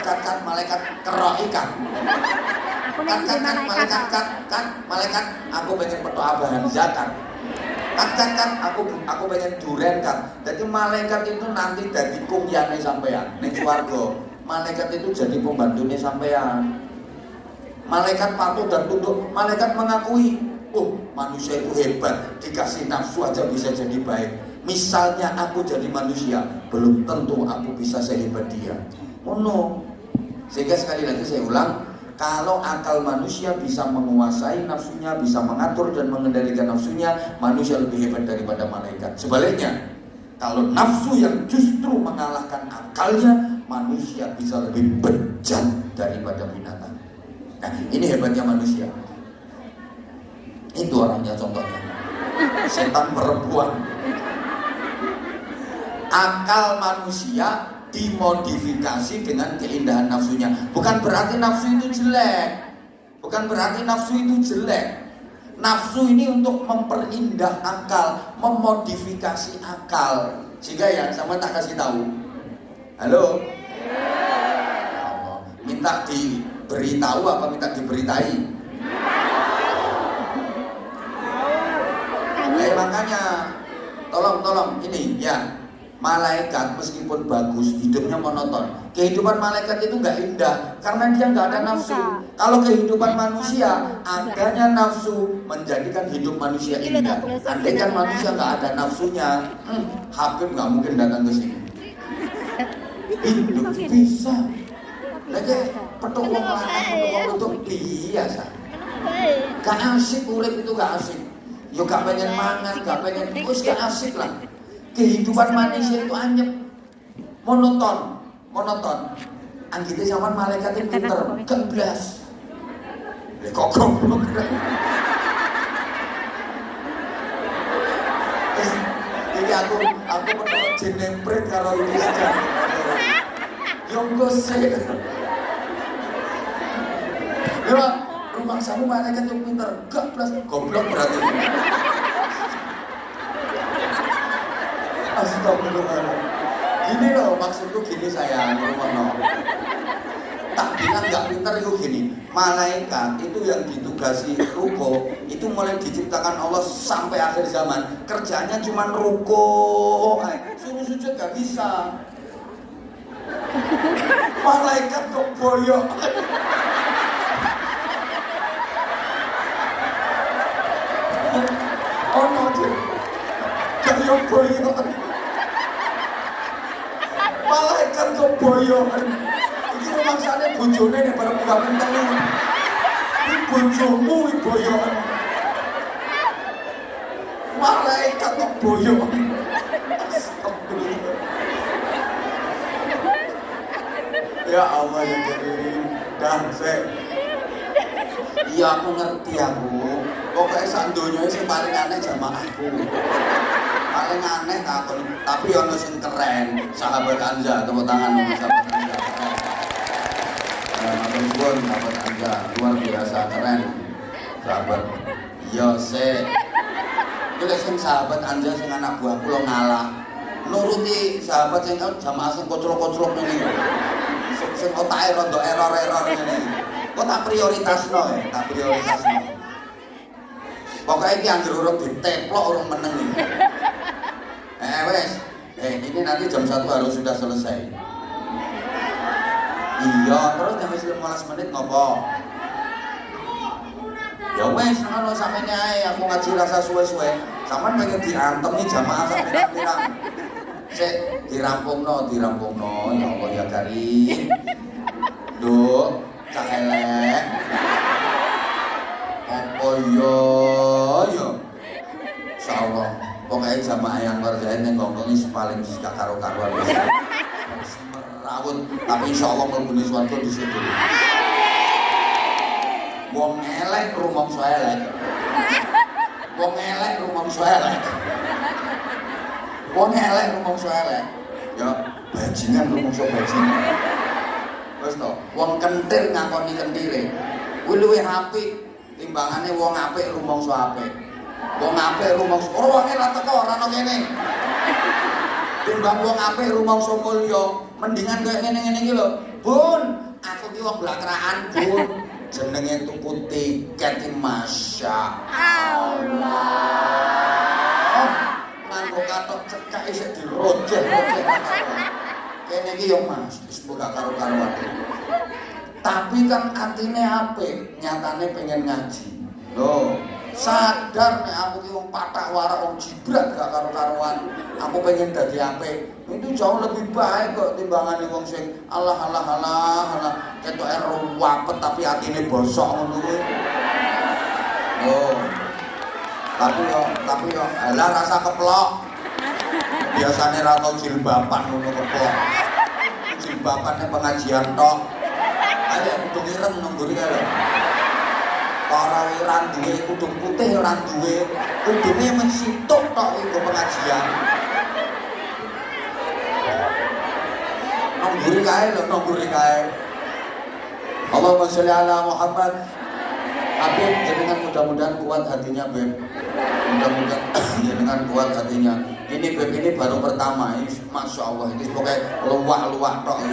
Kat malaikat kerok ikan. Kat malaikat aku pengen petok abahan zakat. Kat aku pengen duren kan. Jadi malaikat itu nanti dadi kuliahnya sampeyan ning swarga. Malaikat itu jadi pembantunya sampeyan. Malaikat patuh dan tunduk, malaikat mengakui, oh manusia itu hebat, dikasih nafsu aja bisa jadi baik. Misalnya aku jadi manusia, belum tentu aku bisa sehebat dia. Oh no. Sehingga sekali lagi saya ulang, kalau akal manusia bisa menguasai nafsunya, bisa mengatur dan mengendalikan nafsunya, manusia lebih hebat daripada malaikat. Sebaliknya, kalau nafsu yang justru mengalahkan akalnya, manusia bisa lebih bejat daripada binatang. Nah, ini hebatnya manusia. Itu orangnya contohnya. Setan perempuan. Akal manusia dimodifikasi dengan keindahan nafsunya. Bukan berarti nafsu itu jelek. Bukan berarti nafsu itu jelek. Nafsu ini untuk memperindah akal, memodifikasi akal. Sehingga ya, sama tak kasih tahu. Halo? Minta diberitahu apa minta diberitai? Makanya tolong ini ya. Malaikat meskipun bagus, hidupnya monoton. Kehidupan malaikat itu nggak indah karena dia nggak ada nafsu. Kalau kehidupan manusia, adanya nafsu menjadikan hidup manusia indah. Andai kan manusia nggak ada nafsunya, Habib nggak mungkin datang ke sini. Hidup bisa. Lagi petuk wong lanang, petuk wong biasa. Gak asik urip itu gak asik. Yo gak pengen mangan, gak pengen wis gak asik lah. Kehidupan manusia itu anyep, monoton. Anggite zaman malaikat itu pinter, geblas. Lek kok goblok. Jadi aku menurut jenempret karo iki saja. Yo gosek. Ya, rumah samu malaikat itu pinter, geblas, goblok berarti. Astagfirullahaladzim. Gini loh maksudku gini sayang, tak bilang nggak pintar itu gini. Malaikat itu yang ditugasi ruko itu mulai diciptakan Allah sampai akhir zaman. Kerjanya cuma ruko, suruh sujud gak bisa. Malaikat kok boyok. Oh no, kayak boyok. Malaikat kok boyokan. Iki rumangsane bojone nek bareng buka menteng. Iki bojomu iki boyokan. Malaikat kok boyokan. Ya Allah ya Karim. Dah, sik. Iya aku ngerti aku. Pokoknya sak donya sing paling aneh jamaahku. Paling aneh takon, tapi ono sing keren. Sahabat Anja, tepuk tangan untuk sahabat Anja. Matur suwun sahabat Anja, luar biasa keren. Sahabat. Ya sik. Kuwi sing sahabat anja sing anak buah kula ngalah. Nuruti sahabat sing jamaah sing kocrok-kocrok ngene. Sing otake rondo error-error ngene. Kok tak prioritasno ya, tak prioritasno. Pokoke iki anggere urung diteplok urung meneng iki. Wes. Ini nanti jam 1 harus sudah selesai. Iya, terus jam 15 menit ngopo? Ya wes, ngono sampeyan ae aku ngaji rasa suwe-suwe. Sampeyan pengen diantem nih jamaah sampe pirang. Sik dirampungno ya Allah ya Karim. Duh, cak elek. Apa ya? Insyaallah. Pokoknya jamaah yang ngerjain yang ngomongin paling gak karo-karuan. Merawut, tapi insyaallah mlebu swarga di situ. Wong elek rumangsa elek. Wong elek rumangsa elek. Wong elek rumangsa elek. Ya bajingan rumangsa bajingan. Wes to, wong kentir ngakoni kentire. Kuwi luwih apik timbangane wong apik rumangsa apik. Wong apik rumangsa ora wae ra teko ora ono kene. Timbang wong apik rumangsa mulya, mendingan koyo ngene-ngene iki lho. Bun, aku ki wong blakraan, Bun. Jenenge tuku tiket Masya Allah. Nganggo katok cekak isih dirojeh-rojeh. Kene iki yo Mas, wis buka karo-karuan. Tapi kan atine apik, nyatane pengen ngaji. Loh, sadar nek aku ki wong patak warak wong jibrat gak karo-karuan. Aku pengen dadi apik. Itu jauh lebih baik kok timbangane wong sing Allah ketoke ruwapet tapi atine bosok ngono kuwi. Oh. Tapi yo ala rasa keplok. Biasane ra tau jilbaban ngono keplok. Jilbabane pengajian tok. Ayo kudu ireng nang mburi kae. Para ora duwe kudung putih ora duwe. Kudune mensituk tok iku pengajian. Nongguri kae. Allahumma sholli ala Muhammad. Habib jenengan mudah-mudahan kuat hatinya, Beb. Mudah-mudahan jenengan kuat hatinya. Ini Beb ini baru pertama, Masya Allah. Ini pokoknya luwak-luwak tok.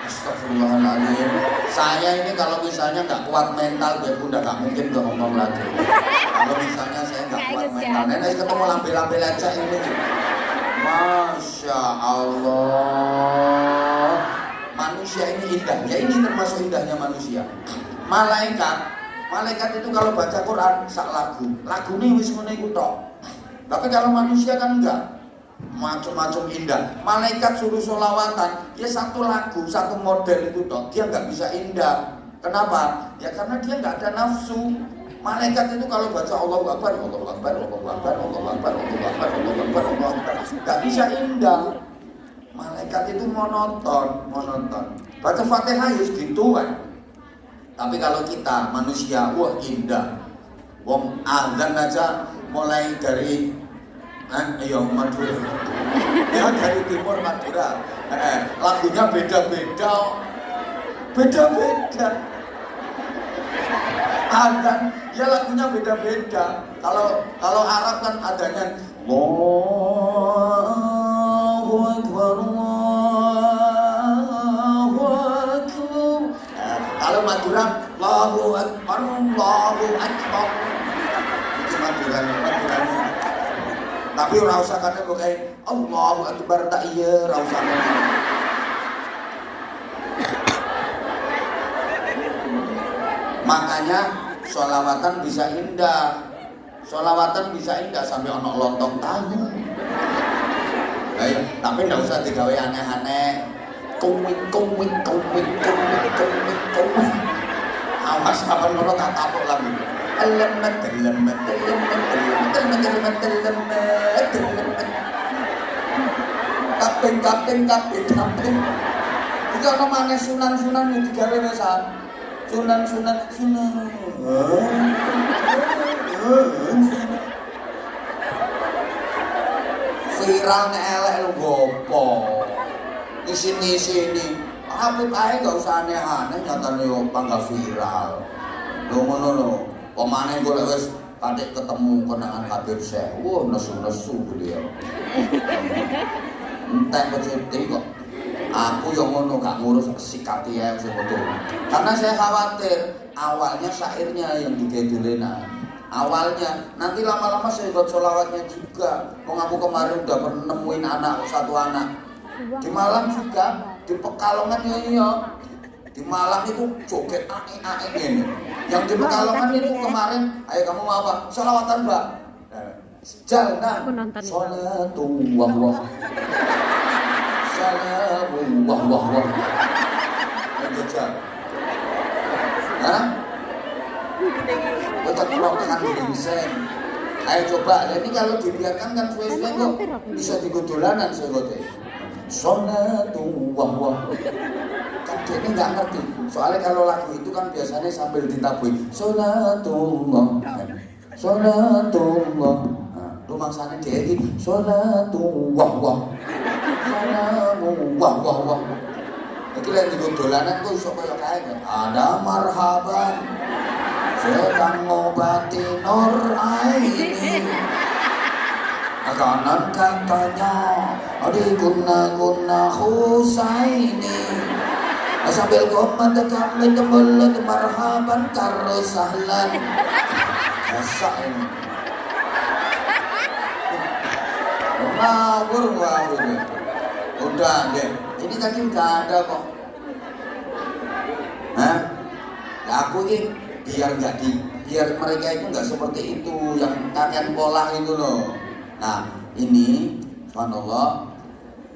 Astagfirullahaladzim. Saya ini kalau misalnya nggak kuat mental, Beb udah nggak mungkin ngomong lagi. Kalau misalnya saya nggak kuat mental, nenek ketemu lambe-lambe lecek ini. Masya Allah. Manusia ini indah. Ya ini termasuk indahnya manusia. Malaikat itu kalau baca Quran sak lagu ini wis ngene iku tok. Tapi kalau manusia kan enggak. Macam-macam indah. Malaikat suruh sholawatan, ya satu lagu, satu model itu tok. Dia enggak bisa indah. Kenapa? Ya karena dia enggak ada nafsu. Malaikat itu kalau baca Allahu Akbar, Allahu Akbar, Allahu Akbar, Allahu Akbar, Allahu Akbar, Allahu Akbar, Allahu Akbar, enggak bisa indah. Malaikat itu monoton. Baca Fatihah ya gitu kan. Tapi kalau kita manusia, wah indah. Wong azan aja mulai dari Madura. Ya dari timur Madura. Lagunya beda-beda. Azan ya lagunya beda-beda. Kalau Arab kan adanya Allahu Akbar, Allahu Akbar. Kalau Madura Allahu Akbar, Allahu Akbar. Itu Madura. Tapi ora usah kate kok Allahu Akbar tak iya ora usah. Makanya sholawatan bisa indah. Sholawatan bisa indah sampai ono lontong tahu. Ayo, tapi ndak usah digawe aneh-aneh. Kumik. Awas kapan ngono tak tapuk lagu. Elemet. Kaping. Iki ono maneh sunan-sunan yang digawe wesan. Sunan. Viral nek elek lho gopo. Ngisi-ngisi ini. Habib ae gak usah aneh-aneh nyatane yo bangga viral. Lho ngono lho. Pemane kok lek wis patik ketemu kenangan Habib Syekh. Wah, nesu-nesu beliau. Entek kecil kok. Aku yang ngono gak ngurus sikati ae sing betul. Karena saya khawatir awalnya syairnya yang digedulenan. Awalnya, nanti lama-lama saya buat sholawatnya juga. Wong aku kemarin udah pernah nemuin satu anak di Malang juga, di Pekalongan ya. Di Malang itu joget ae ini. Yang di Pekalongan itu kemarin, ayo kamu mau apa? Sholawatan Mbak. Jalan. Sholatu wah. Salamu wah. Ayo jajal. Hah? Tetap tekan gingseng. Ayo coba, ini kalau dibiarkan kan suwe-suwe kok bisa digudulanan segote. Sholatu wah. Kan dia ini nggak ngerti. Soalnya kalau lagu itu kan biasanya sambil ditabui. Sholatu wah. Rumangsane dia iki sholatu wah. Salamu wah. Iki lek digudulanan kok iso kaya kae. Ada marhaban. Sedang ngobati nur aini. Kanan katanya di guna Husaini. Sambil komat dekat menemulat marhaban karo sahlan. Masa ini ngawur ini. Udah deh, ini tadi udah ada kok. Hah? Ya aku ini biar mereka itu nggak seperti itu yang kakek pola itu loh. Nah ini subhanallah,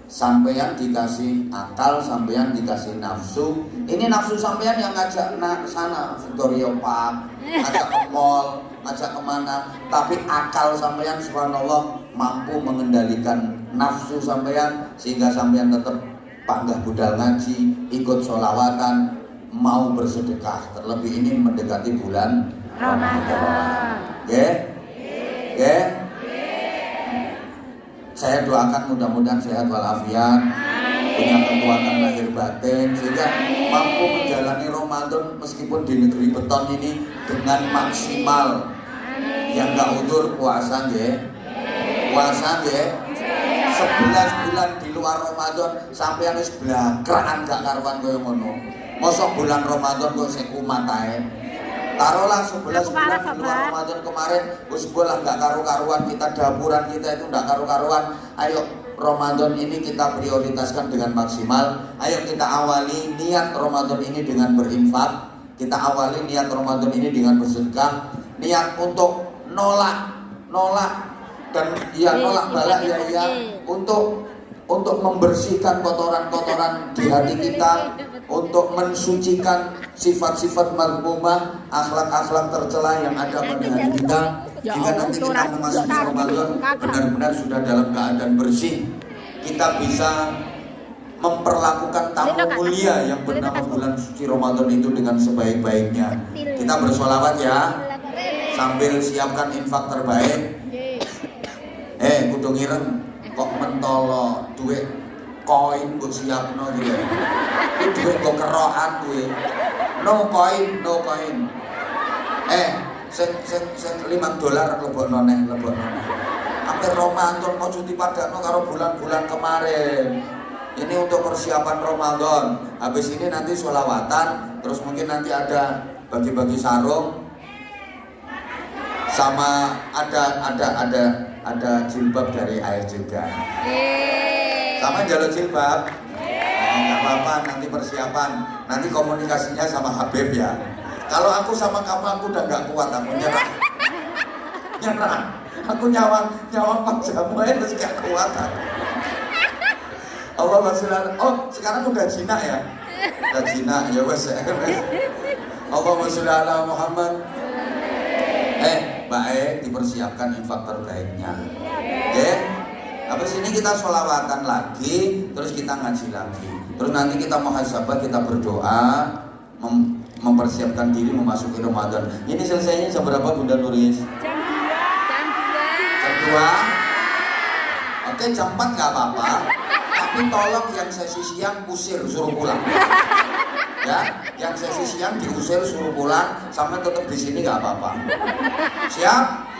sampeyan dikasih akal, sampeyan dikasih nafsu. Ini nafsu sampeyan yang ngajak sana Victoria Park, ngajak ke mall, ngajak kemana. Tapi akal sampeyan subhanallah mampu mengendalikan nafsu sampeyan sehingga sampeyan tetap panggah budal ngaji, ikut sholawatan, mau bersedekah. Terlebih ini mendekati bulan Ramadan. Saya doakan mudah-mudahan sehat walafiat, punya kekuatan lahir batin sehingga mampu menjalani Ramadan meskipun di negeri beton ini dengan maksimal. Yang gak udur puasa nggih. 11 bulan di luar Ramadan sampeyan wis blakrakan gak karuan koyo ngono. Mosok bulan Ramadan kok sik kumat ae. Taruhlah 11 bulan di luar Ramadan kemarin wis bola gak karu-karuan, kita dapuran kita itu gak karu-karuan. Ayo Ramadan ini kita prioritaskan dengan maksimal. Ayo kita awali niat Ramadan ini dengan berinfak. Kita awali niat Ramadan ini dengan bersedekah. Niat untuk nolak dan ya nolak balak ya untuk membersihkan kotoran-kotoran di hati kita, untuk mensucikan sifat-sifat mazmumah, akhlak-akhlak tercela yang ada pada hati kita, jika nanti kita memasuki Ramadan benar-benar sudah dalam keadaan bersih. Kita bisa memperlakukan tamu mulia yang bernama bulan suci Ramadan itu dengan sebaik-baiknya. Kita bersolawat ya, sambil siapkan infak terbaik. Kudu ngireng kok mentolo duit koin mbok siapno iki lho. Duit kok kerokan kuwi. No koin. Sing $5 lebokno neh. Sampai Ramadan kok cuti padakno karo bulan-bulan kemarin. Ini untuk persiapan Ramadan. Habis ini nanti sholawatan, terus mungkin nanti ada bagi-bagi sarung, sama ada jilbab dari ayah juga. Sama jalur jilbab. Nggak apa-apa, nanti persiapan. Nanti komunikasinya sama Habib ya. Kalau aku sama kamu aku udah nggak kuat, aku nyerah. Aku nyawang Pak Jamu terus nggak kuat aku. Allah wasilah. Oh sekarang udah jinak ya. Udah jinak ya wes. Allah wasilah Muhammad. Mbak dipersiapkan infak terbaiknya. Oke? Habis ini kita sholawatan lagi, terus kita ngaji lagi. Terus nanti kita muhasabah, kita berdoa, mempersiapkan diri memasuki Ramadan. Ini selesainya jam berapa Bunda Nuris? Jam 2. Oke, jam 4 nggak apa-apa. Tapi tolong yang sesi siang usir, suruh pulang. Ya, yang sesi siang diusir suruh pulang, sama tetap di sini nggak apa-apa. Siap?